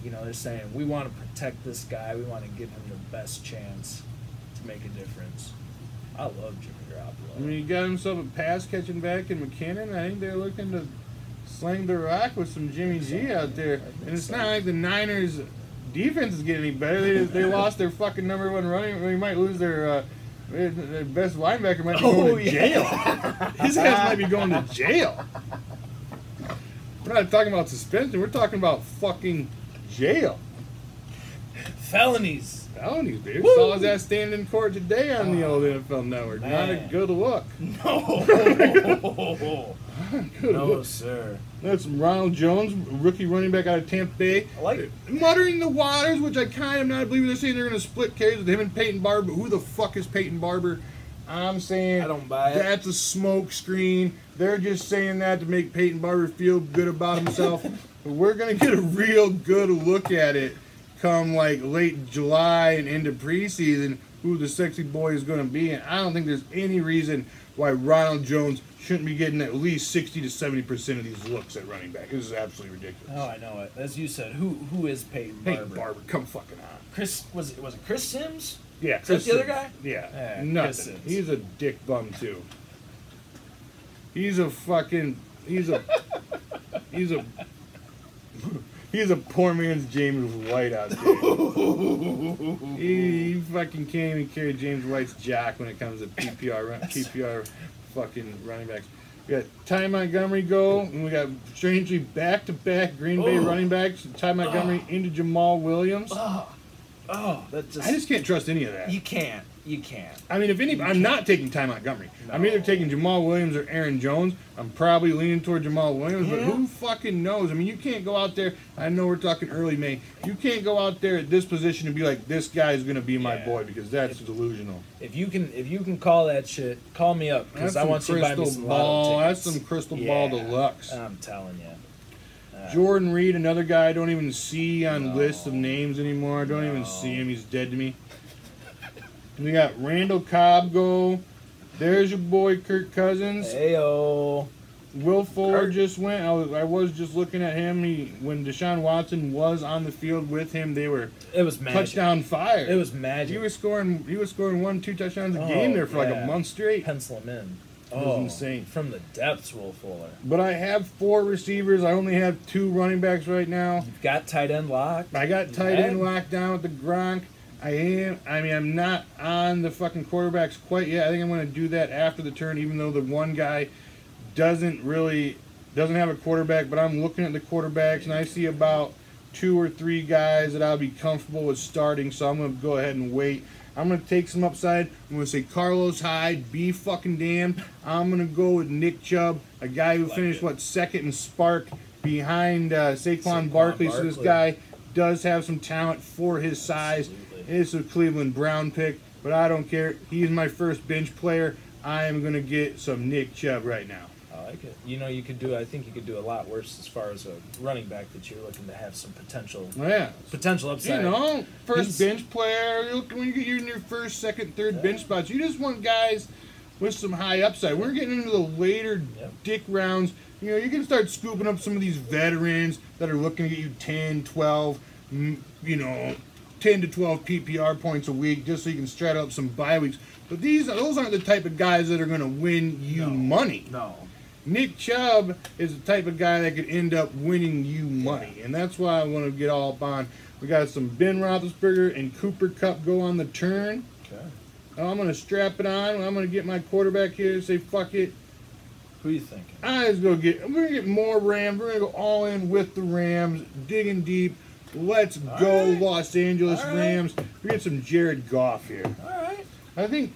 You know, they're saying we want to protect this guy. We want to give him the best chance to make a difference. I love Jimmy Garoppolo. I mean, he got himself a pass catching back in McKinnon. I think they're looking to sling the rock with some Jimmy G out there. And it's not like the Niners' defense is getting any better. They lost their fucking number one running. They might lose their best linebacker. Might be going to jail. His ass might be going to jail. We're not talking about suspension. We're talking about fucking jail. Felonies. Felonies, baby. Saw his ass standing in court today on the old NFL Network. Man. Not a good look. No. No, sir. That's Ronald Jones, rookie running back out of Tampa Bay. I like it. Muttering the waters, which I kind of not believe. They're saying they're going to split carries with him and Peyton Barber. But who the fuck is Peyton Barber? I'm saying I don't buy it. That's a smoke screen. They're just saying that to make Peyton Barber feel good about himself. But we're going to get a real good look at it come like late July and into preseason, who the sexy boy is going to be. And I don't think there's any reason why Ronald Jones shouldn't be getting at least 60 to 70% of these looks at running back. This is absolutely ridiculous. Oh, I know it. As you said, who is Peyton Barber? Peyton Barber, come fucking on. Chris was it Chris Sims? Yeah, Is that the other guy? Yeah, Chris nothing. Sims. He's a dick bum too. He's a He's a poor man's James White out there. he fucking can't even carry James White's jack when it comes to PPR fucking running backs. We got Ty Montgomery go, and we got strangely back-to-back Green Bay running backs. Ty Montgomery into Jamal Williams. I just can't trust any of that. You can't. I mean, if any, I'm not taking Ty Montgomery. No. I'm either taking Jamal Williams or Aaron Jones. I'm probably leaning toward Jamal Williams, but who fucking knows? I mean, you can't go out there. I know we're talking early May. You can't go out there at this position and be like, this guy's going to be my boy, because that's delusional. If you can call that shit, call me up, because I want you to buy me some lotto tickets. That's some crystal ball deluxe. I'm telling you. Jordan Reed, another guy I don't even see on lists of names anymore. I don't even see him. He's dead to me. We got Randall Cobb go. There's your boy Kirk Cousins. Heyo. Will Fuller just went. I was just looking at him. When Deshaun Watson was on the field with him, it was magic. Touchdown fire. It was magic. He was scoring 1-2 touchdowns a game there for like a month straight. Pencil him in. It was insane. From the depths, Will Fuller. But I have 4 receivers. I only have 2 running backs right now. You've got tight end locked. I got tight end locked down with the Gronk. I'm not on the fucking quarterbacks quite yet. I think I'm going to do that after the turn, even though the one guy doesn't have a quarterback. But I'm looking at the quarterbacks, and I see about 2 or 3 guys that I'll be comfortable with starting. So I'm going to go ahead and wait. I'm going to take some upside. I'm going to say Carlos Hyde, be fucking damned. I'm going to go with Nick Chubb, a guy who finished, second in Spark behind Saquon Barkley. So this guy does have some talent for his size. Absolutely. It's a Cleveland Brown pick, but I don't care. He's my first bench player. I am going to get some Nick Chubb right now. I like it. You know, I think you could do a lot worse as far as a running back that you're looking to have some potential upside. You know, first bench player. When you're in your first, second, third bench spots, you just want guys with some high upside. We're getting into the later dick rounds. You know, you can start scooping up some of these veterans that are looking to get you 10, 12, 10 to 12 PPR points a week just so you can strat up some bye weeks. But those aren't the type of guys that are going to win you money. No. Nick Chubb is the type of guy that could end up winning you money. And that's why I want to get all up on. We got some Ben Roethlisberger and Cooper Kupp go on the turn. Okay. I'm going to strap it on. I'm going to get my quarterback here and say, fuck it. Who are you thinking? We're going to get more Rams. We're going to go all in with the Rams, digging deep. Let's go, right. Los Angeles All right. Rams. We get some Jared Goff here. All right. I think,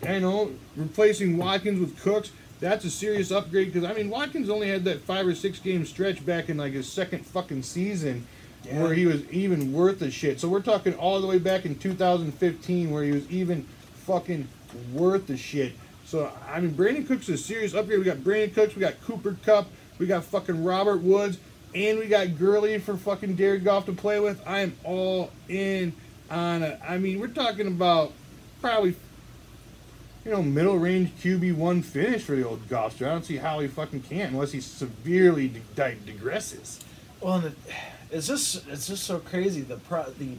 replacing Watkins with Cooks, that's a serious upgrade because, Watkins only had that 5 or 6 game stretch back in like his second fucking season where he was even worth a shit. So we're talking all the way back in 2015 where he was even fucking worth the shit. So, Brandon Cooks is a serious upgrade. We got Brandon Cooks, we got Cooper Kupp, we got fucking Robert Woods, and we got Gurley for fucking Jared Goff to play with. I am all in on it. We're talking about probably, middle range QB1 finish for the old Goff. I don't see how he fucking can unless he severely digresses. Well, and it's just so crazy the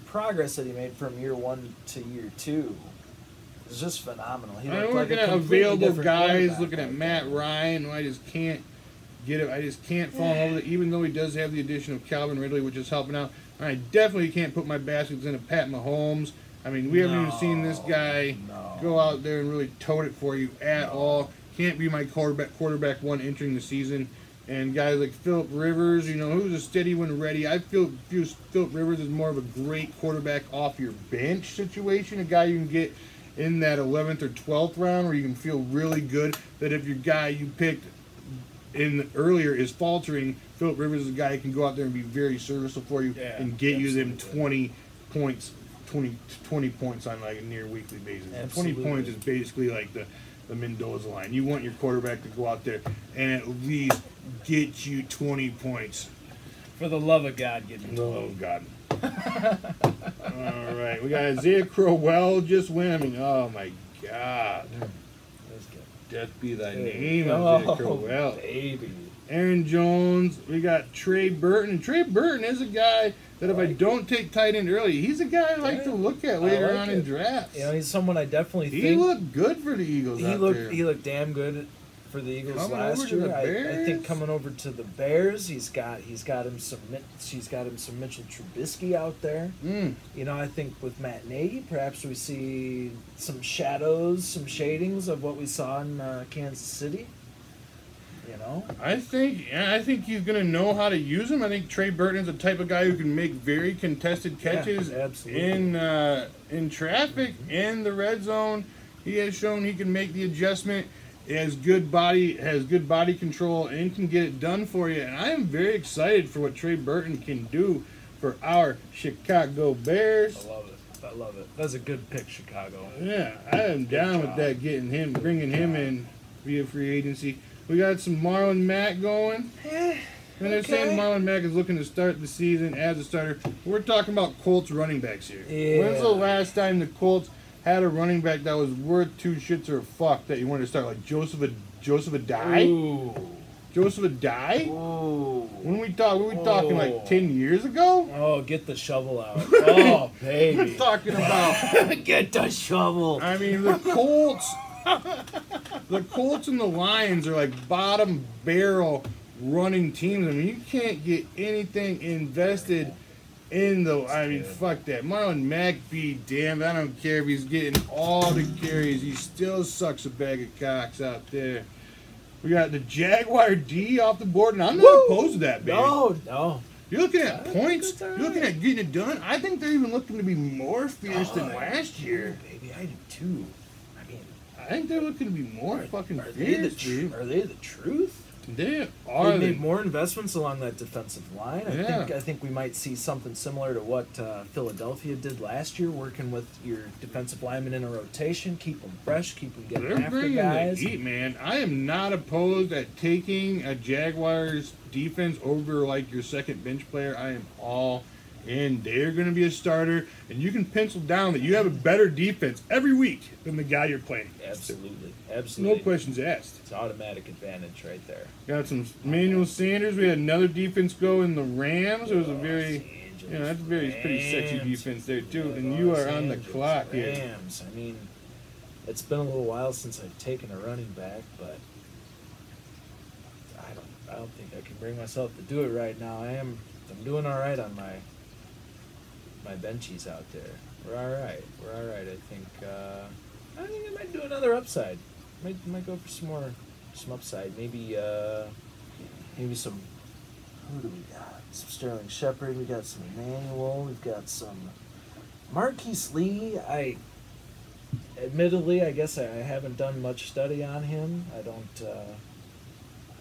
progress that he made from year 1 to year 2. It's just phenomenal. We're looking at available guys, looking at Matt Ryan, who I just can't get it. I just can't fall in love with it, even though he does have the addition of Calvin Ridley, which is helping out. I definitely can't put my baskets into Pat Mahomes. We haven't even seen this guy go out there and really tote it for you at all. Can't be my quarterback one entering the season. And guys like Phillip Rivers, who's a steady when ready. I feel Phillip Rivers is more of a great quarterback off your bench situation, a guy you can get in that 11th or 12th round where you can feel really good that if your guy you picked in earlier is faltering, Phillip Rivers is a guy who can go out there and be very serviceable for you and get you them 20 points on like a near weekly basis. Absolutely. 20 points is basically like the Mendoza line. You want your quarterback to go out there and at least get you 20 points. For the love of God, get me. Oh, God. All right. We got Isaiah Crowell just win. Oh, my God. Death be thy name, Isaiah Crowell. Baby. Aaron Jones. We got Trey Burton. And Trey Burton is a guy that if I don't take tight end early, he's a guy I like to look at later on in drafts. He's someone I definitely think. He looked good for the Eagles He looked damn good for the Eagles last year. I think coming over to the Bears, he's got him some Mitchell Trubisky out there. I think with Matt Nagy, perhaps we see some shadings of what we saw in Kansas City. I think he's gonna know how to use him. I think Trey Burton is the type of guy who can make very contested catches in traffic in the red zone. He has shown he can make the adjustment. He has good body control and can get it done for you. And I am very excited for what Trey Burton can do for our Chicago Bears. I love it. That's a good pick, Chicago. Yeah, I am down with that. Bringing him in via free agency. We got some Marlon Mack going. And they're saying Marlon Mack is looking to start the season as a starter. We're talking about Colts running backs here. Yeah. When's the last time the Colts had a running back that was worth 2 shits or a fuck that you wanted to start? Like Joseph Adai? Ooh. Joseph Adai? Ooh. When we talking like 10 years ago? Oh, get the shovel out. Oh, baby. We're talking about... Get the shovel. The Colts... The Colts and the Lions are like bottom barrel running teams. You can't get anything invested in the. Fuck that. Marlon Mack be damned. I don't care if he's getting all the carries. He still sucks a bag of cocks out there. We got the Jaguar D off the board, and I'm not opposed to that, baby. No. You're looking at points. You're looking at getting it done. I think they're even looking to be more fierce than last year. Baby, I do too. I think they're looking to be more fucking fierce, dude. Are they the truth? They are. They made more investments along that defensive line. I think we might see something similar to what Philadelphia did last year, working with your defensive linemen in a rotation, keep them fresh, keep them getting after guys. The heat, man. I am not opposed at taking a Jaguars defense over like your second bench player. I am all in. They're going to be a starter, and you can pencil down that you have a better defense every week than the guy you're playing. Absolutely. No questions asked. It's automatic advantage right there. Got some Emmanuel Sanders. We had another defense go in the Rams. It was a very, that's a pretty sexy defense there too. And you are on the clock here. Rams. It's been a little while since I've taken a running back, but I don't think I can bring myself to do it right now. I'm doing all right on my benchies out there. We're all right. I think I think I might do another upside. Might go for some upside. Maybe some. Who do we got? Some Sterling Shepard. We got some Emmanuel. We've got some Marquise Lee. Admittedly, I guess I haven't done much study on him. I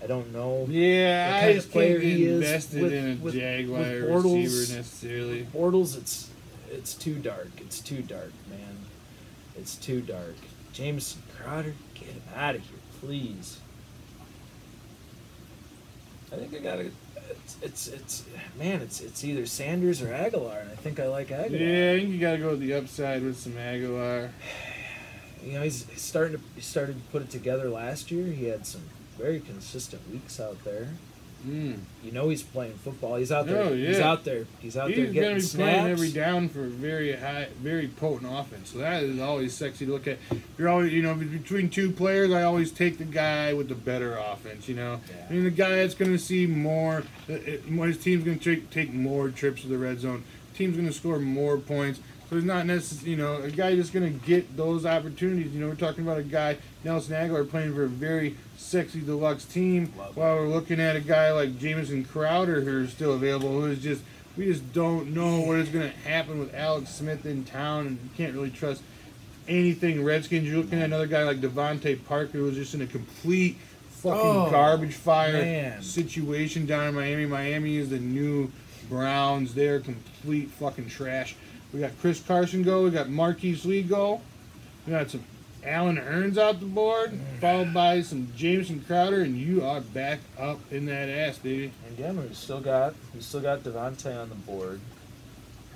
don't know. Yeah, I just can't get invested in a with Jaguar receiver necessarily. Bortles, it's too dark. It's too dark, man. It's too dark. Jameson Crowder, get him out of here, please. I think I gotta. It's either Sanders or Aguilar, and I think I like Aguilar. Yeah, I think you gotta go with the upside with some Aguilar. You know, he started to put it together last year. He had some very consistent weeks out there. You know he's playing football. He's out there. Oh, yeah. He's out there getting going to be snaps. Playing every down for a very potent offense. So that is always sexy to look at. You're always, between two players, I always take the guy with the better offense. Yeah. I mean, the guy that's going to see more. His team's going to take more trips to the red zone. Team's going to score more points. So it's not necessarily, a guy just going to get those opportunities. We're talking about a guy, Nelson Aguilar, playing for a very sexy deluxe team, while we're looking at a guy like Jamison Crowder, who's still available, we just don't know what is going to happen with Alex Smith in town, and you can't really trust anything Redskins. You're looking at another guy like Devontae Parker, who was just in a complete fucking garbage fire situation down in Miami. Miami is the new Browns. They're complete fucking trash. We got Chris Carson go. We got Marquise Lee go. We got some Allen Hurns out the board, followed by some Jameson Crowder, and you are back up in that ass, baby. And again, we still got Devontae on the board.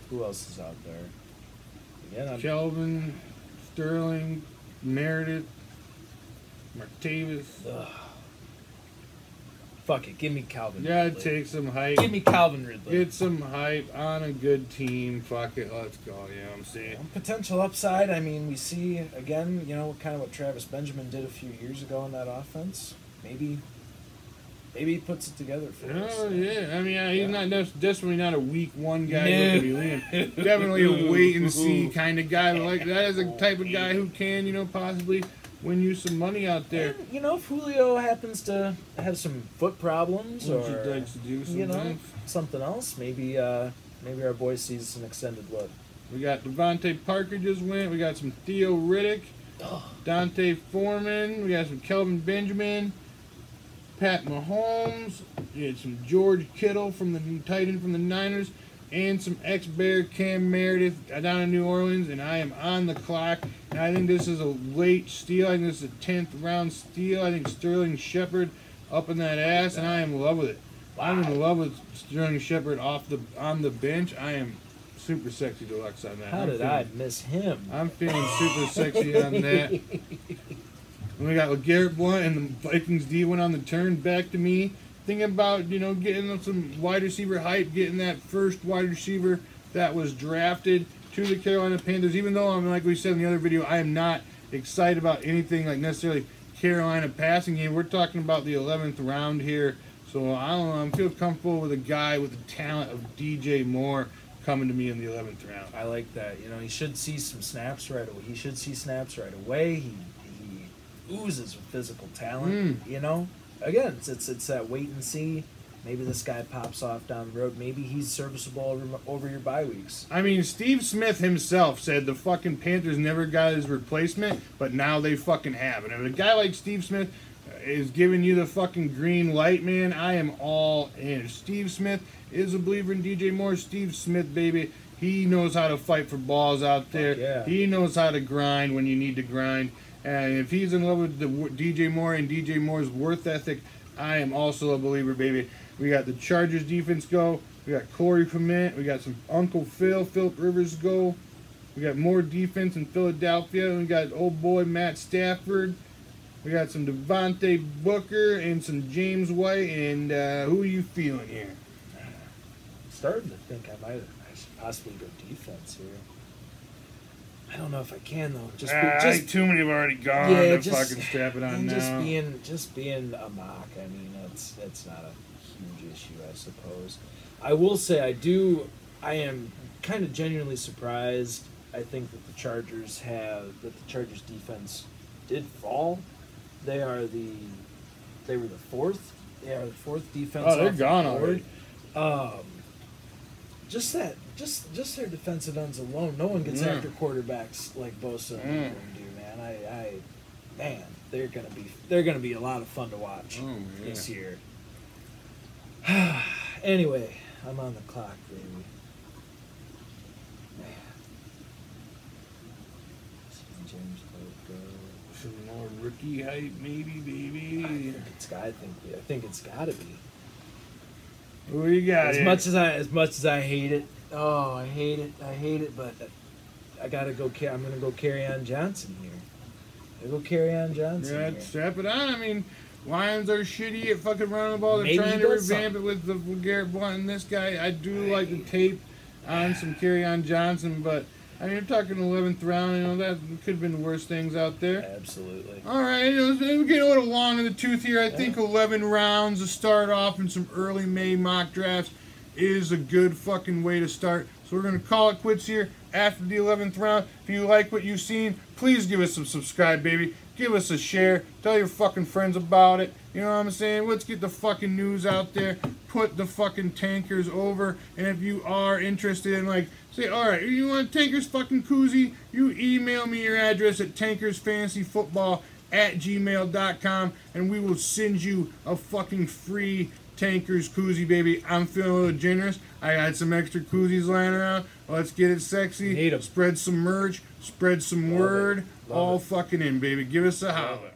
Who else is out there? Again, Kelvin, Sterling, Meredith, Martavis. Fuck it, give me Calvin. Yeah, Ridley. Take some hype. Give me Calvin Ridley. Get some hype on a good team. Fuck it, let's go. You know what I'm saying? Potential upside. I mean, we see again. Kind of what Travis Benjamin did a few years ago in that offense. Maybe he puts it together for us. Oh yeah, I mean, he's not definitely not a week one guy. Definitely a wait and see kind of guy. Like that is the type of guy who can, possibly win you some money out there. And, if Julio happens to have some foot problems, which he likes to do sometimes, something else, maybe our boy sees an extended look. We got Devontae Parker just went. We got some Theo Riddick, Dante Foreman. We got some Kelvin Benjamin, Pat Mahomes. We had some George Kittle from the tight end from the Niners, and some ex-Bear Cam Meredith down in New Orleans, and I am on the clock. And I think this is a late steal. I think this is a 10th round steal. I think Sterling Shepard up in that ass, and I am in love with it. I'm in love with Sterling Shepard on the bench. I am super sexy deluxe on that. How did I miss him? I'm feeling super sexy on that. And we got LeGarrette Blount, and the Vikings D went on the turn back to me. Thinking about, getting some wide receiver hype, getting that first wide receiver that was drafted to the Carolina Panthers. Even though, like we said in the other video, I am not excited about anything like necessarily Carolina passing game. We're talking about the 11th round here. So, I don't know. I feel comfortable with a guy with the talent of DJ Moore coming to me in the 11th round. I like that. He should see some snaps right away. He oozes with physical talent, Again, it's that wait and see. Maybe this guy pops off down the road. Maybe he's serviceable over your bye weeks. I mean, Steve Smith himself said the fucking Panthers never got his replacement, but now they fucking have it. And if a guy like Steve Smith is giving you the fucking green light, man, I am all in. If Steve Smith is a believer in DJ Moore, Steve Smith, baby, he knows how to fight for balls out there. Yeah. He knows how to grind when you need to grind. And if he's in love with the DJ Moore and DJ Moore's worth ethic, I am also a believer, baby. We got the Chargers defense go. We got Corey Clement. We got some Uncle Philip Rivers go. We got more defense in Philadelphia. We got old boy Matt Stafford. We got some Devontae Booker and some James White. And who are you feeling here? I'm starting to think I should possibly go defense here. I don't know if I can though. Just too many have already gone. Yeah, to fucking strap it on now. Just being a mock. I mean, it's not a huge issue, I suppose. I will say I am kind of genuinely surprised I think that the Chargers defense did fall. They were the fourth. They are the fourth defense. Oh, they're gone already. Just their defensive ends alone. No one gets after quarterbacks like Bosa and Ingram do, man. They're gonna be a lot of fun to watch this year. Anyway, I'm on the clock, baby. Man. James Coke, some more rookie hype, maybe, baby. I think it's gotta be. Who you got? As much as I hate it. Oh, I hate it. But I gotta go. I'm gonna go carry on Johnson here. Yeah, strap it on. I mean, Lions are shitty at fucking running the ball. They're trying to revamp it with the Garrett Blunt and this guy. I do like the tape on some carry on Johnson, but I mean, you're talking 11th round. You know, that could have been the worst things out there. Absolutely. All right, we're getting a little long in the tooth here. I think 11 rounds to start off in some early May mock drafts is a good fucking way to start. So we're going to call it quits here after the 11th round. If you like what you've seen, please give us some subscribe, baby. Give us a share. Tell your fucking friends about it. You know what I'm saying? Let's get the fucking news out there. Put the fucking tankers over. And if you are interested in, like, say, all right, you want tankers fucking koozie? You email me your address at tankersfantasyfootball@gmail.com and we will send you a fucking free tankers koozie, baby. I'm feeling a little generous. I got some extra koozies lying around. Let's get it sexy. Need 'em. Spread some merch. Spread some word. All fucking in, baby. Give us a holler.